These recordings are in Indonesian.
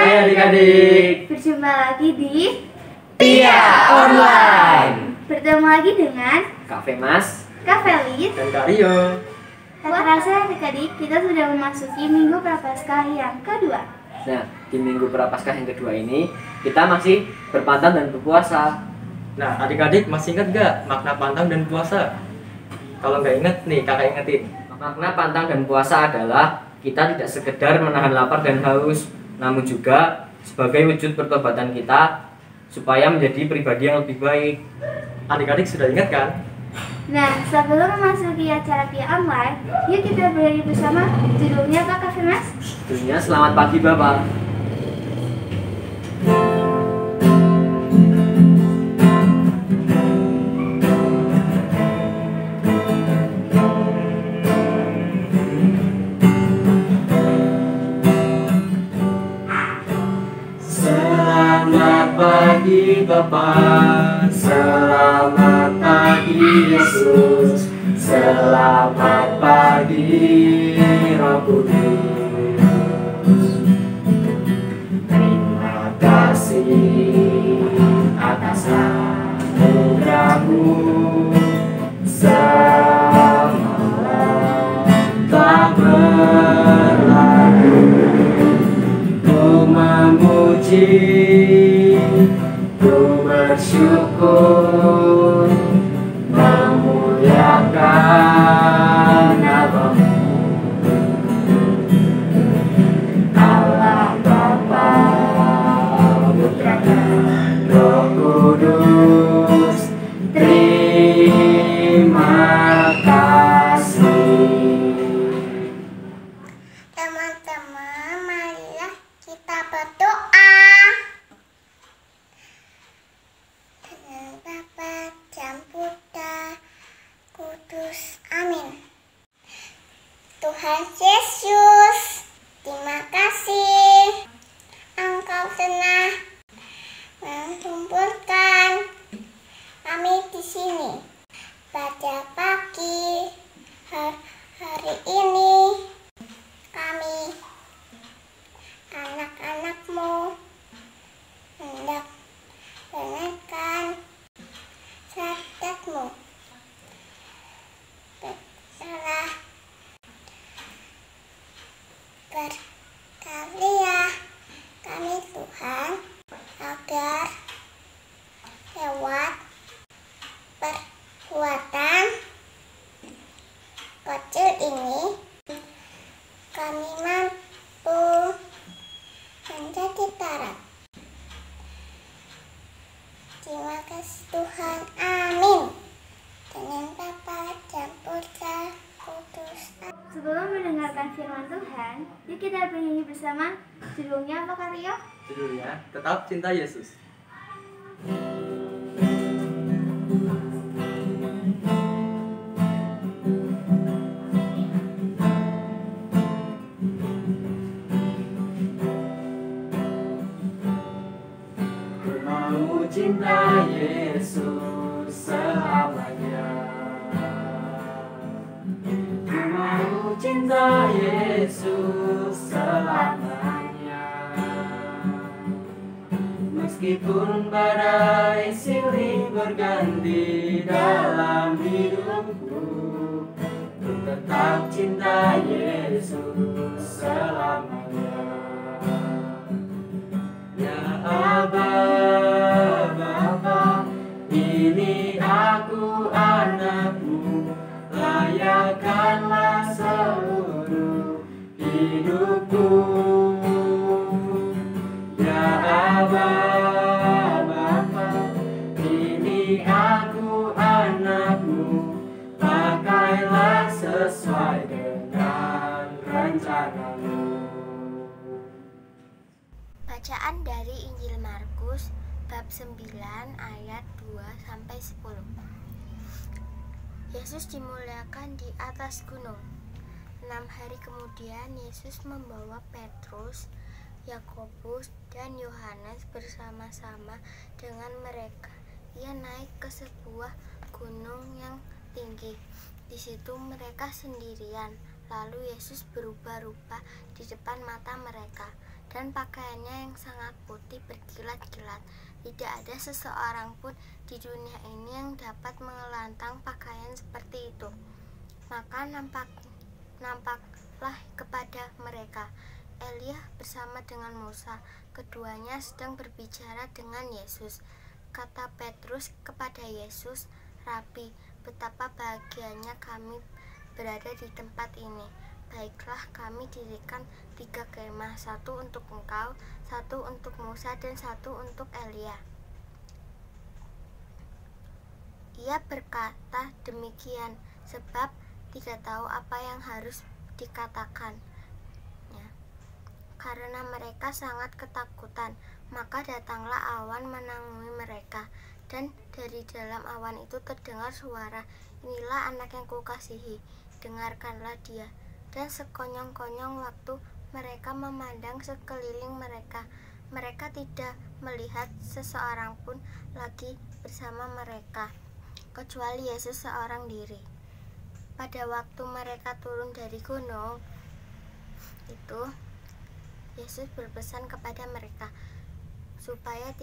Hai adik-adik. Berjumpa lagi di Tia Online. Bertemu lagi dengan Kak Femas Kak Felis dan Kak Rio. Tak terasa adik-adik, kita sudah memasuki Minggu Prapaskah yang kedua. Nah, di Minggu Prapaskah yang kedua ini kita masih berpantang dan berpuasa. Nah, adik-adik masih ingat gak makna pantang dan puasa? Kalau nggak ingat nih, kakak ingetin. Makna pantang dan puasa adalah kita tidak sekedar menahan lapar dan haus, namun juga sebagai wujud pertobatan kita supaya menjadi pribadi yang lebih baik. Adik-adik sudah ingat kan? Nah, sebelum memasuki acara Tia Online, yuk kita bernyanyi bersama. Judulnya apa Kak Femas? Tentunya selamat pagi Bapak. Selamat pagi Bapak, selamat pagi Yesus, selamat pagi Roh Kudus. Terima kasih atas anugerah-Mu, semalam tak berlalu. Ku memuji, ku bersyukur, memuliakan nama-Mu. Allah Bapa, Putra dan Roh Kudus, terima kasih. Teman-teman, marilah kita berdoa. Dengan Bapa dan Putra Kudus, amin. Tuhan Yesus, terima kasih. Engkau telah mengumpulkan kami di sini pada pagi hari ini. Kami anak-anak-Mu hendak mendengarkan sabda-Mu. Telah berkarya kami Tuhan, agar lewat perbuatan kecil ini kami mampu menjadi terang. Terima kasih Tuhan, amin. Dengan Bapa dan Putra Kudus. Sebelum mendengarkan firman Tuhan, yuk kita bernyanyi bersama. Judulnya apa Kak Rio? Judulnya Tetap Cinta Yesus. Ku mau cinta Yesus selamanya. Ku mau cinta Yesus selamanya. Meskipun badai silih berganti dalam hidupku, ku tetap cinta Yesus selamanya. Ya Aba, Bapa, ini aku anak-Mu, layakkanlah seluruh hidupku. Ya Aba, Bapa, ini aku anak-Mu, pakailah sesuai dengan rencana-Mu. Bacaan dari Injil Markus bab 9 ayat 2-10. Yesus dimuliakan di atas gunung. 6 hari kemudian Yesus membawa Petrus, Yakobus, dan Yohanes bersama-sama dengan mereka. Ia naik ke sebuah gunung yang tinggi. Di situ mereka sendirian. Lalu Yesus berubah rupa di depan mata mereka. dan pakaiannya yang sangat putih berkilat-kilat. Tidak ada seseorang pun di dunia ini yang dapat mengelantang pakaian seperti itu. Maka nampaklah kepada mereka Elia bersama dengan Musa. Keduanya sedang berbicara dengan Yesus. Kata Petrus kepada Yesus, "Rabi, betapa bahagianya kami berada di tempat ini. Baiklah, kami dirikan 3 kemah, 1 untuk engkau, 1 untuk Musa, dan 1 untuk Elia." Ia berkata demikian sebab tidak tahu apa yang harus dikatakan. Karena mereka sangat ketakutan, maka datanglah awan menaungi mereka, dan dari dalam awan itu terdengar suara, "Inilah anak yang kukasihi, dengarkanlah dia." Dan sekonyong-konyong waktu mereka memandang sekeliling mereka, mereka tidak melihat seseorang pun lagi bersama mereka, kecuali Yesus seorang diri. Pada waktu mereka turun dari gunung itu, Yesus berpesan kepada mereka supaya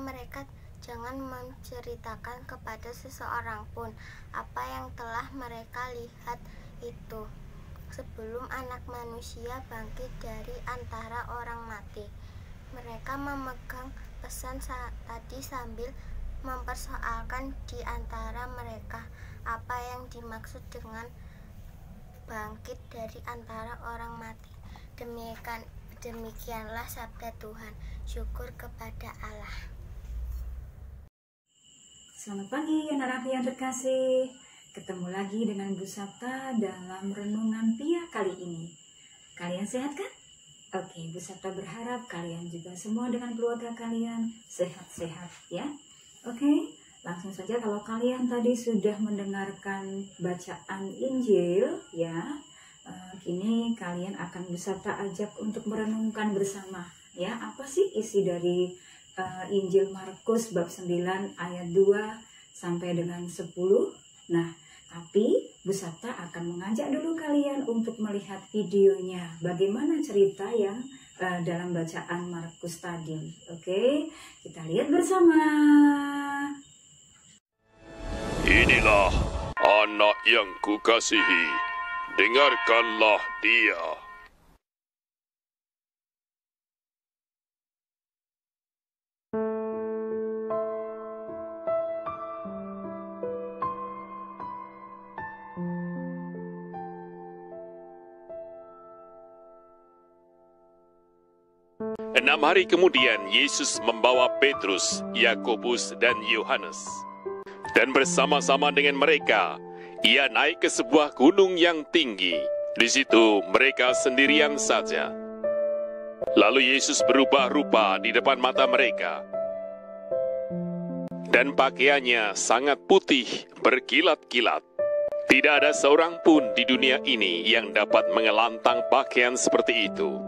mereka jangan menceritakan kepada seseorang pun apa yang telah mereka lihat itu sebelum Anak Manusia bangkit dari antara orang mati. Mereka memegang pesan tadi sambil mempersoalkan di antara mereka apa yang dimaksud dengan bangkit dari antara orang mati. Demikianlah sabda Tuhan. Syukur kepada Allah. Selamat pagi anak-anak yang terkasih. Ketemu lagi dengan Bu Sapta dalam renungan Pia kali ini. Kalian sehat kan? Oke, Bu Sapta berharap kalian juga semua dengan keluarga kalian sehat-sehat ya. Oke, langsung saja kalau kalian tadi sudah mendengarkan bacaan Injil ya. Kini kalian akan bisa ajak untuk merenungkan bersama ya, apa sih isi dari Injil Markus bab 9 ayat 2 sampai dengan 10. Nah, tapi Bu Sapta akan mengajak dulu kalian untuk melihat videonya, bagaimana cerita yang dalam bacaan Markus tadi. Oke, kita lihat bersama. Inilah anak yang kukasihi, dengarkanlah dia. Enam hari kemudian, Yesus membawa Petrus, Yakobus, dan Yohanes. Dan bersama-sama dengan mereka, Ia naik ke sebuah gunung yang tinggi. Di situ mereka sendirian saja. Lalu Yesus berubah rupa di depan mata mereka. Dan pakaiannya sangat putih, berkilat-kilat. Tidak ada seorang pun di dunia ini yang dapat mengelantang pakaian seperti itu.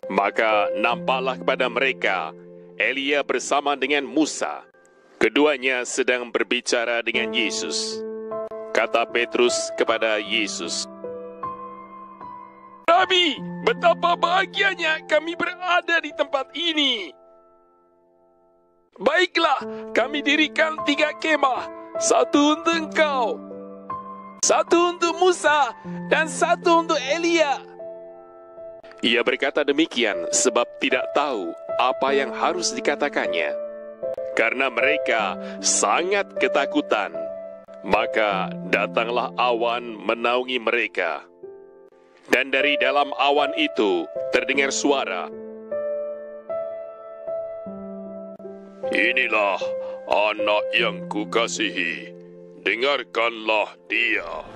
Maka nampaklah kepada mereka Elia bersama dengan Musa. Keduanya sedang berbicara dengan Yesus. Kata Petrus kepada Yesus, "Rabi, betapa bahagianya kami berada di tempat ini. Baiklah, kami dirikan 3 kemah, 1 untuk engkau, 1 untuk Musa, dan 1 untuk Elia." Ia berkata demikian sebab tidak tahu apa yang harus dikatakannya. Karena mereka sangat ketakutan, maka datanglah awan menaungi mereka. Dan dari dalam awan itu terdengar suara, "Inilah anak yang kukasihi, dengarkanlah dia."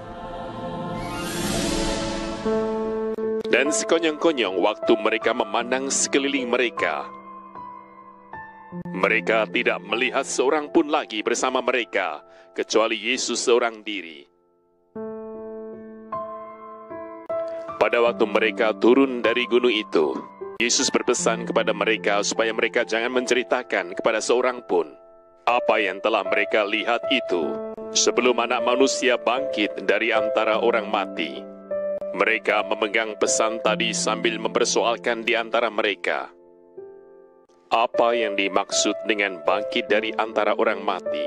Dan sekonyong-konyong waktu mereka memandang sekeliling mereka, mereka tidak melihat seorang pun lagi bersama mereka, kecuali Yesus seorang diri. Pada waktu mereka turun dari gunung itu, Yesus berpesan kepada mereka supaya mereka jangan menceritakan kepada seorang pun apa yang telah mereka lihat itu sebelum Anak Manusia bangkit dari antara orang mati. Mereka memegang pesan tadi sambil mempersoalkan di antara mereka. Apa yang dimaksud dengan bangkit dari antara orang mati?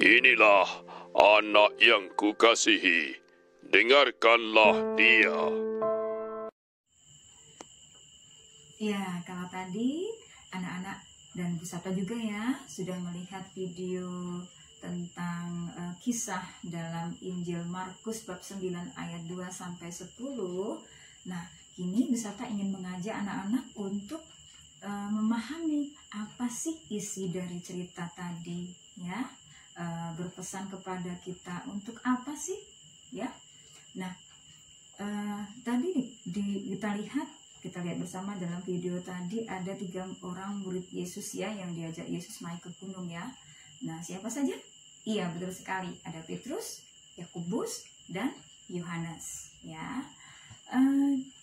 Inilah anak yang kukasihi, dengarkanlah dia. Ya, kalau tadi anak-anak dan Bu Sabta juga ya sudah melihat video tentang kisah dalam Injil Markus bab 9 ayat 2 sampai 10. Nah, kini Bu Sabta ingin mengajak anak-anak untuk memahami apa sih isi dari cerita tadi ya. Berpesan kepada kita untuk apa sih ya. Nah, tadi kita lihat bersama dalam video tadi ada 3 orang murid Yesus ya yang diajak Yesus naik ke gunung ya. Nah, siapa saja? Iya, betul sekali. Ada Petrus, Yakobus, dan Yohanes ya.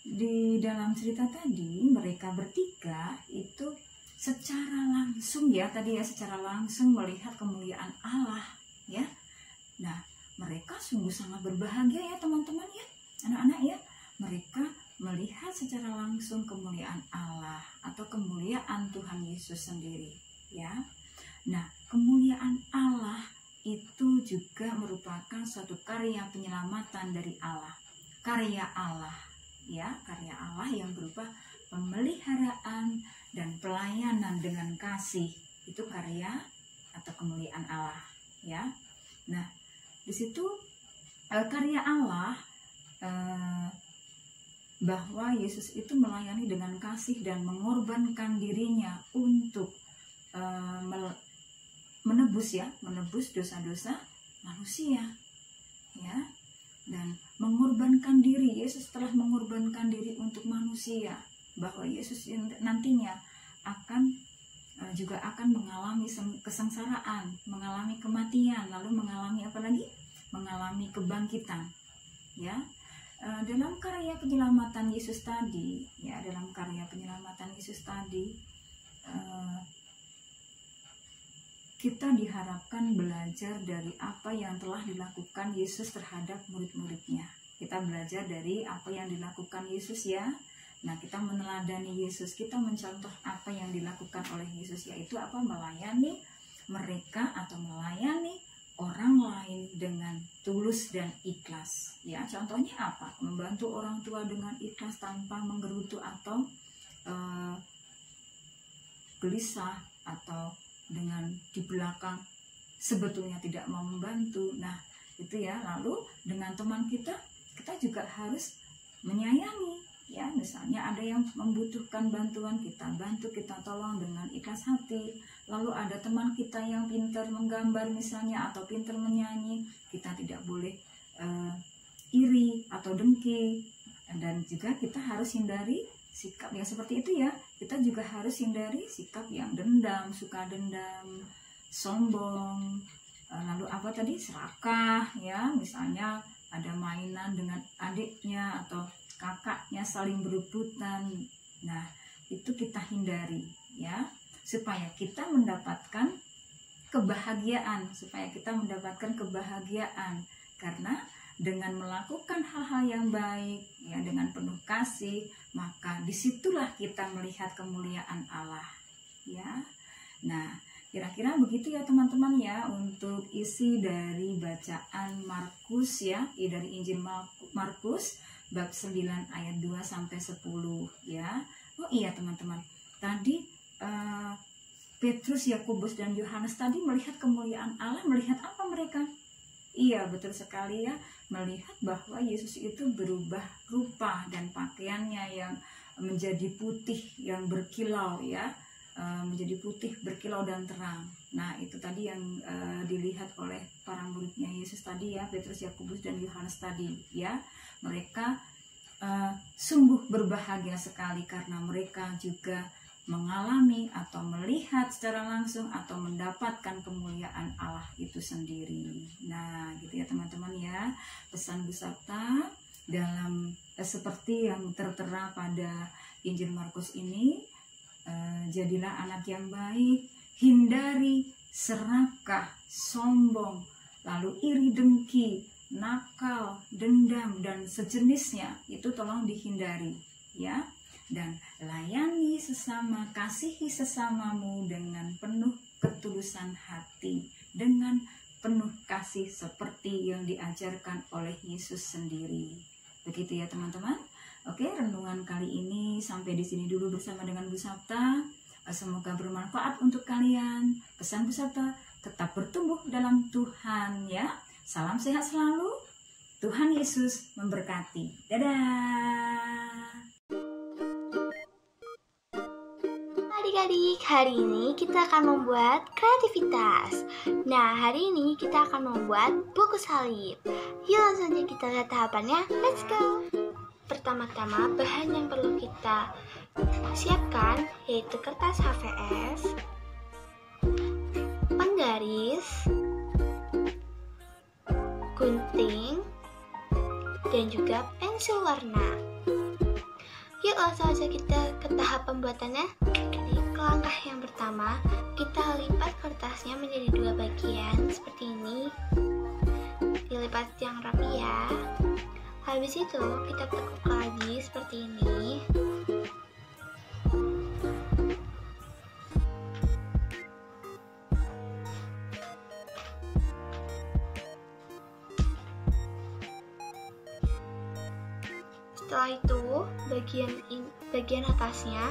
Di dalam cerita tadi mereka bertiga itu secara langsung ya secara langsung melihat kemuliaan Allah ya. Nah, mereka sungguh sangat berbahagia ya teman-teman ya, anak-anak ya. Mereka melihat secara langsung kemuliaan Allah atau kemuliaan Tuhan Yesus sendiri ya. Nah, kemuliaan Allah itu juga merupakan suatu karya penyelamatan dari Allah, karya Allah ya, karya Allah yang berupa pemeliharaan dan pelayanan dengan kasih. Itu karya atau kemuliaan Allah ya. Nah, di situ karya Allah bahwa Yesus itu melayani dengan kasih dan mengorbankan dirinya untuk menebus dosa-dosa manusia ya. Dan mengorbankan diri, Yesus telah mengorbankan diri untuk manusia, bahwa Yesus nantinya juga akan mengalami kesengsaraan, mengalami kematian, lalu mengalami apa lagi? Mengalami kebangkitan ya. Dalam karya penyelamatan Yesus tadi ya, kita diharapkan belajar dari apa yang telah dilakukan Yesus terhadap murid-muridnya. Kita belajar dari apa yang dilakukan Yesus ya. Nah, kita meneladani Yesus, kita mencontoh apa yang dilakukan oleh Yesus, yaitu apa? Melayani mereka atau melayani orang lain dengan tulus dan ikhlas ya. Contohnya apa? Membantu orang tua dengan ikhlas tanpa menggerutu atau gelisah, atau dengan di belakang sebetulnya tidak mau membantu. Nah, itu ya. Lalu dengan teman kita juga harus menyayangi ya. Misalnya ada yang membutuhkan bantuan, kita bantu, kita tolong dengan ikhlas hati. Lalu ada teman kita yang pintar menggambar misalnya atau pintar menyanyi, kita tidak boleh iri atau dengki. Dan juga kita harus hindari sikap yang seperti itu ya. Kita juga harus hindari sikap yang dendam, suka dendam, sombong, lalu apa tadi, serakah ya. Misalnya ada mainan dengan adiknya atau kakaknya saling berebutan. Nah, itu kita hindari ya, supaya kita mendapatkan kebahagiaan, karena dengan melakukan hal-hal yang baik ya, dengan penuh kasih, maka disitulah kita melihat kemuliaan Allah ya. Nah, kira-kira begitu ya teman-teman ya untuk isi dari bacaan Markus ya, dari Injil Markus bab 9 ayat 2 sampai 10 ya. Oh iya teman-teman, tadi Petrus, Yakobus, dan Yohanes tadi melihat kemuliaan Allah. Melihat apa mereka? Iya, betul sekali ya, melihat bahwa Yesus itu berubah rupa dan pakaiannya yang menjadi putih yang berkilau ya, menjadi putih berkilau dan terang. Nah, itu tadi yang dilihat oleh para muridnya Yesus tadi ya, Petrus, Yakobus, dan Yohanes tadi ya. Mereka sungguh berbahagia sekali karena mereka juga mengalami atau melihat secara langsung atau mendapatkan kemuliaan Allah itu sendiri. Nah, gitu ya teman-teman ya, pesan Bu Sabta dalam seperti yang tertera pada Injil Markus ini, jadilah anak yang baik, hindari serakah, sombong, lalu iri dengki, nakal, dendam, dan sejenisnya. Itu tolong dihindari, ya. Dan layani sesama, kasihi sesamamu dengan penuh ketulusan hati, dengan penuh kasih seperti yang diajarkan oleh Yesus sendiri. Begitu ya teman-teman. Oke, renungan kali ini sampai di sini dulu bersama dengan Bu Sapta. Semoga bermanfaat untuk kalian. Pesan Bu Sapta, tetap bertumbuh dalam Tuhan ya. Salam sehat selalu. Tuhan Yesus memberkati. Dadah. Adik-adik, hari ini kita akan membuat kreativitas. Nah, hari ini kita akan membuat buku salib. Yuk langsung aja kita lihat tahapannya. Let's go! Pertama-tama, bahan yang perlu kita siapkan yaitu kertas HVS, penggaris, gunting, dan juga pensil warna. Yuk langsung aja kita ke tahap pembuatannya. Jadi langkah yang pertama, kita lipat kertasnya menjadi 2 bagian seperti ini. Dilipat yang rapi ya. Habis itu kita tekuk lagi seperti ini. Setelah itu, bagian atasnya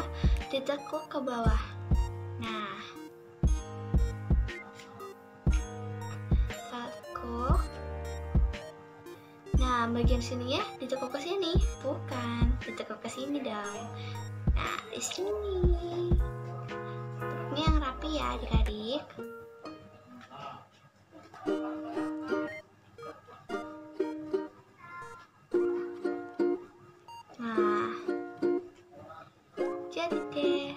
ditekuk ke bawah. Nah, tekuk. Nah, bagian sini ya ditekuk ke sini, bukan ditekuk ke sini dong. Nah, di sini. Tekuknya yang rapi ya, adik-adik. Nah, jadi deh.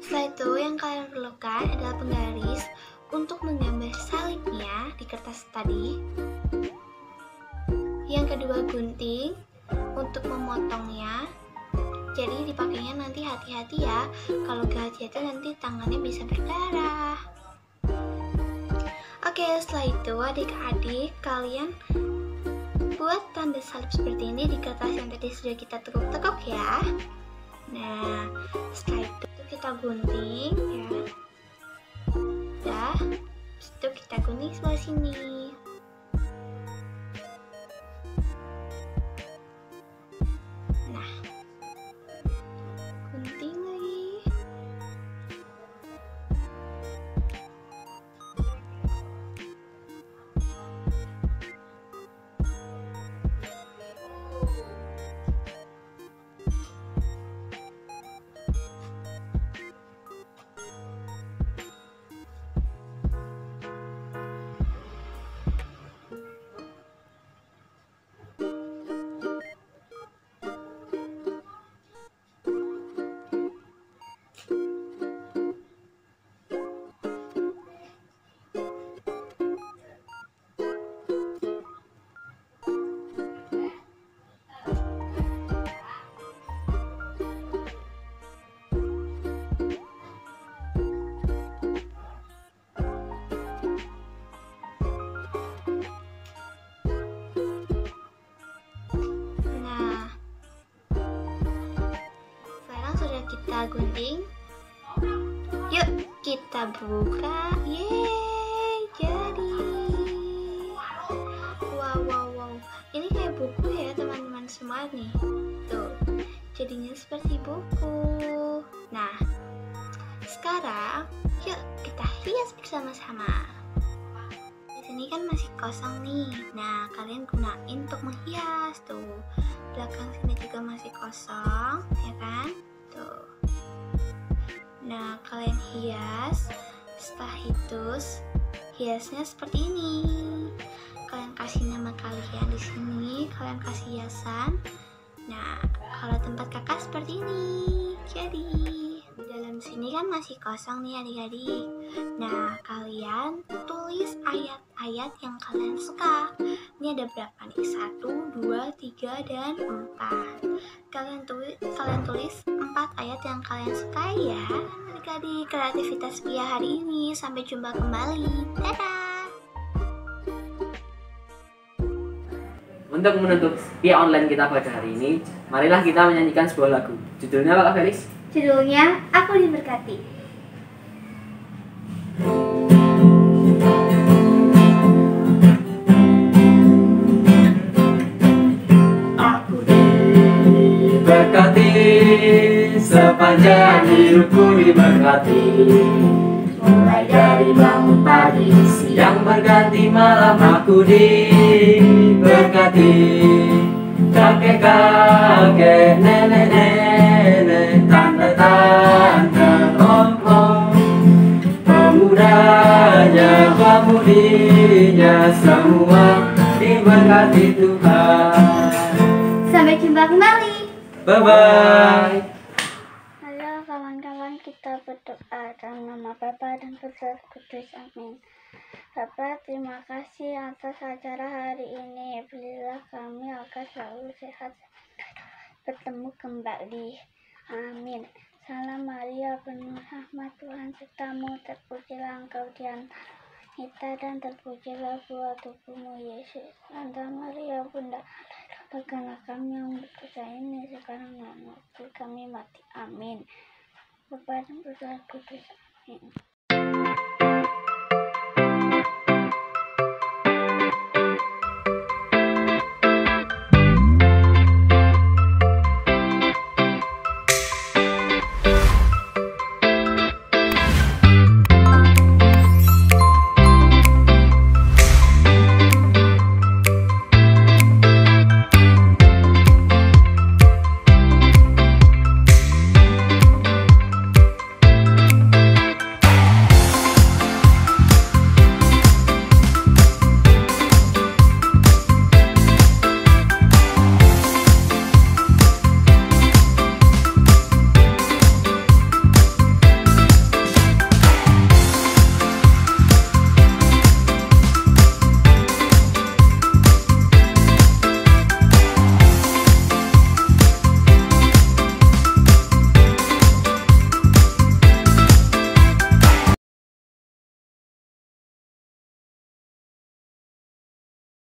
Setelah itu yang kalian perlukan adalah penggaris untuk menggambar salibnya di kertas tadi. Yang kedua gunting untuk memotongnya. Jadi dipakainya nanti hati-hati ya. Kalau gak hati-hati nanti tangannya bisa berdarah. Oke, setelah itu adik-adik kalian buat tanda salib seperti ini di kertas yang tadi sudah kita tekuk-tekuk ya. Nah, setelah itu kita gunting ya. Udah, itu kita gunting sebelah sini. Nah, gunting lagi. Kita gunting. Yuk kita buka. Yeay, jadi. Wow. Ini kayak buku ya teman-teman semua nih. Tuh, jadinya seperti buku. Nah, sekarang yuk kita hias bersama-sama. Di sini kan masih kosong nih. Nah, kalian gunain untuk menghias tuh. Belakang sini juga masih kosong, ya kan? Tuh. Nah, kalian hias. Setelah itu hiasnya seperti ini. Kalian kasih nama kalian di sini, kalian kasih hiasan. Nah, kalau tempat kakak seperti ini. Jadi, di dalam sini kan masih kosong nih adik-adik. Nah, kalian tulis ayat-ayat yang kalian suka. Ini ada berapa nih? 1, 2, 3, dan 4. Kalian tulis 4 ayat yang kalian suka ya. Adik-adik, kreativitas Pia hari ini. Sampai jumpa kembali. Dadah! Untuk menutup Pia online kita pada hari ini, marilah kita menyanyikan sebuah lagu. Judulnya apa Kak Felis? Judulnya Aku Diberkati. Aku diberkati, sepanjang hidupku diberkati. Mulai dari bangun pagi, siang berganti malam, aku diberkati. Kakek-kakek, nenek-nenek, tante-tante, om-om, pemudanya, pemudinya, semua diberkati Tuhan. Sampai jumpa kembali. Bye-bye. Halo kawan-kawan, kita berdoa dalam nama Bapa dan Putra dan Kudus. Amin. Bapa, terima kasih atas acara hari ini. Berilah kami agar selalu sehat bertemu kembali. Amin. Salam Maria, penuh rahmat, Tuhan sertamu, terpujilah engkau di antara wanita dan terpujilah buah tubuhmu Yesus. Santa Maria, Bunda Allah, doakanlah kami yang berdosa ini sekarang dan waktu kami mati. Amin. Bapa dan Putra dan Kudus. Amin.